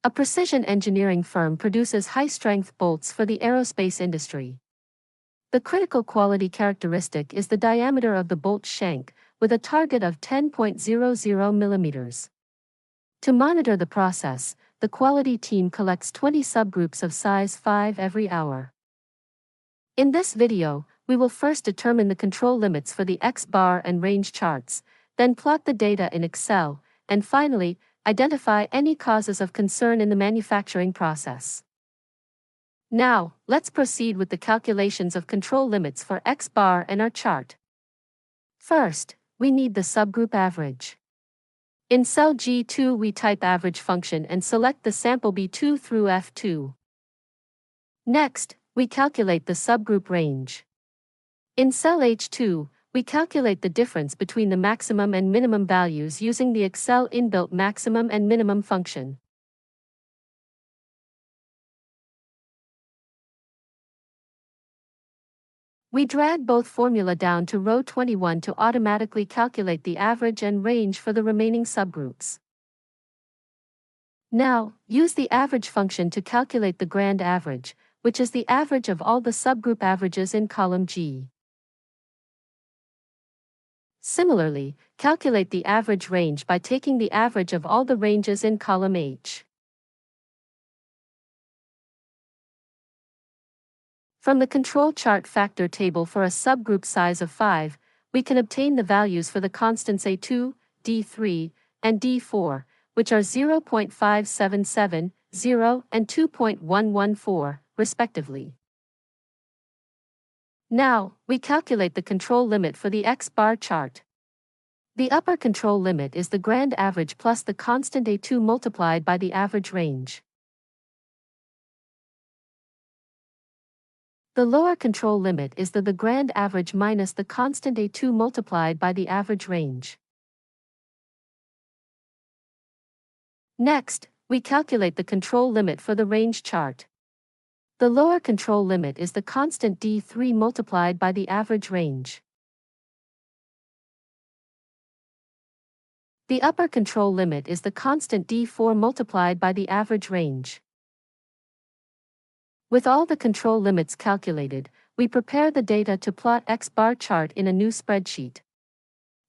A precision engineering firm produces high-strength bolts for the aerospace industry. The critical quality characteristic is the diameter of the bolt shank, with a target of 10.00 millimeters. To monitor the process, the quality team collects 20 subgroups of size 5 every hour. In this video, we will first determine the control limits for the X-bar and range charts, then plot the data in Excel, and finally, identify any causes of concern in the manufacturing process. Now, let's proceed with the calculations of control limits for X-bar and our chart. First, we need the subgroup average. In cell G2 we type average function and select the sample B2 through F2. Next, we calculate the subgroup range. In cell H2, we calculate the difference between the maximum and minimum values using the Excel inbuilt maximum and minimum function. We drag both formula down to row 21 to automatically calculate the average and range for the remaining subgroups. Now, use the average function to calculate the grand average, which is the average of all the subgroup averages in column G. Similarly, calculate the average range by taking the average of all the ranges in column H. From the control chart factor table for a subgroup size of 5, we can obtain the values for the constants A2, D3, and D4, which are 0.577, 0, and 2.114, respectively. Now, we calculate the control limit for the X-bar chart. The upper control limit is the grand average plus the constant A2 multiplied by the average range. The lower control limit is the grand average minus the constant A2 multiplied by the average range. Next, we calculate the control limit for the range chart. The lower control limit is the constant D3 multiplied by the average range. The upper control limit is the constant D4 multiplied by the average range. With all the control limits calculated, we prepare the data to plot X-bar chart in a new spreadsheet.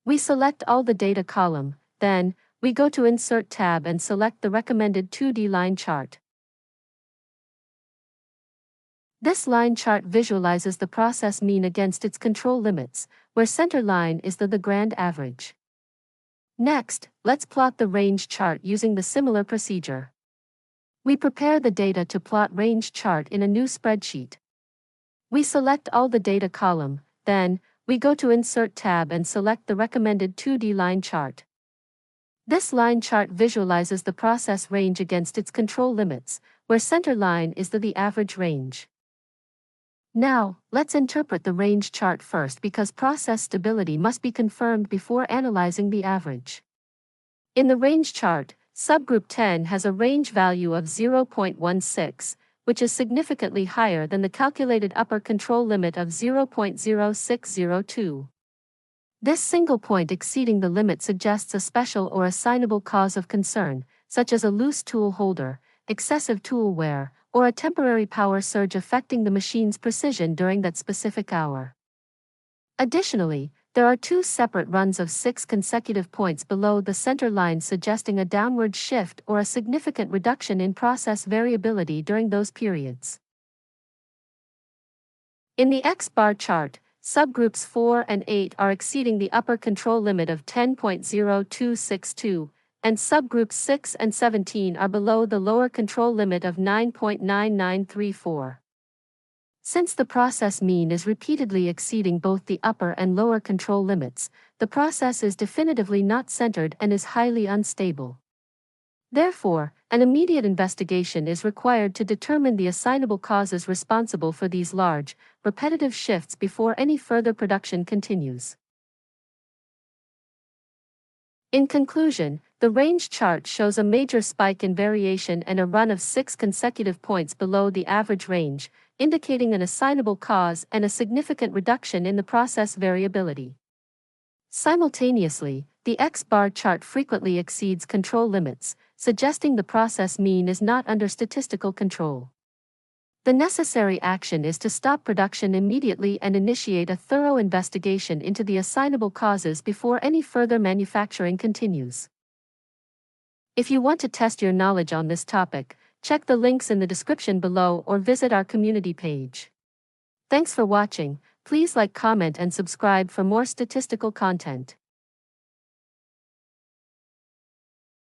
We select all the data column, then, we go to Insert tab and select the recommended 2D line chart. This line chart visualizes the process mean against its control limits, where center line is the grand average. Next, let's plot the range chart using the similar procedure. We prepare the data to plot range chart in a new spreadsheet. We select all the data column, then, we go to Insert tab and select the recommended 2D line chart. This line chart visualizes the process range against its control limits, where center line is the average range. Now, let's interpret the range chart first because process stability must be confirmed before analyzing the average. In the range chart, subgroup 10 has a range value of 0.16, which is significantly higher than the calculated upper control limit of 0.0602. This single point exceeding the limit suggests a special or assignable cause of concern, such as a loose tool holder, excessive tool wear, or a temporary power surge affecting the machine's precision during that specific hour. Additionally, there are two separate runs of 6 consecutive points below the center line suggesting a downward shift or a significant reduction in process variability during those periods. In the X-bar chart, subgroups 4 and 8 are exceeding the upper control limit of 10.0262, and subgroups 6 and 17 are below the lower control limit of 9.9934. Since the process mean is repeatedly exceeding both the upper and lower control limits, the process is definitively not centered and is highly unstable. Therefore, an immediate investigation is required to determine the assignable causes responsible for these large, repetitive shifts before any further production continues. In conclusion, the range chart shows a major spike in variation and a run of 6 consecutive points below the average range, indicating an assignable cause and a significant reduction in the process variability. Simultaneously, the X-bar chart frequently exceeds control limits, suggesting the process mean is not under statistical control. The necessary action is to stop production immediately and initiate a thorough investigation into the assignable causes before any further manufacturing continues. If you want to test your knowledge on this topic, check the links in the description below or visit our community page. Thanks for watching. Please like, comment, and subscribe for more statistical content.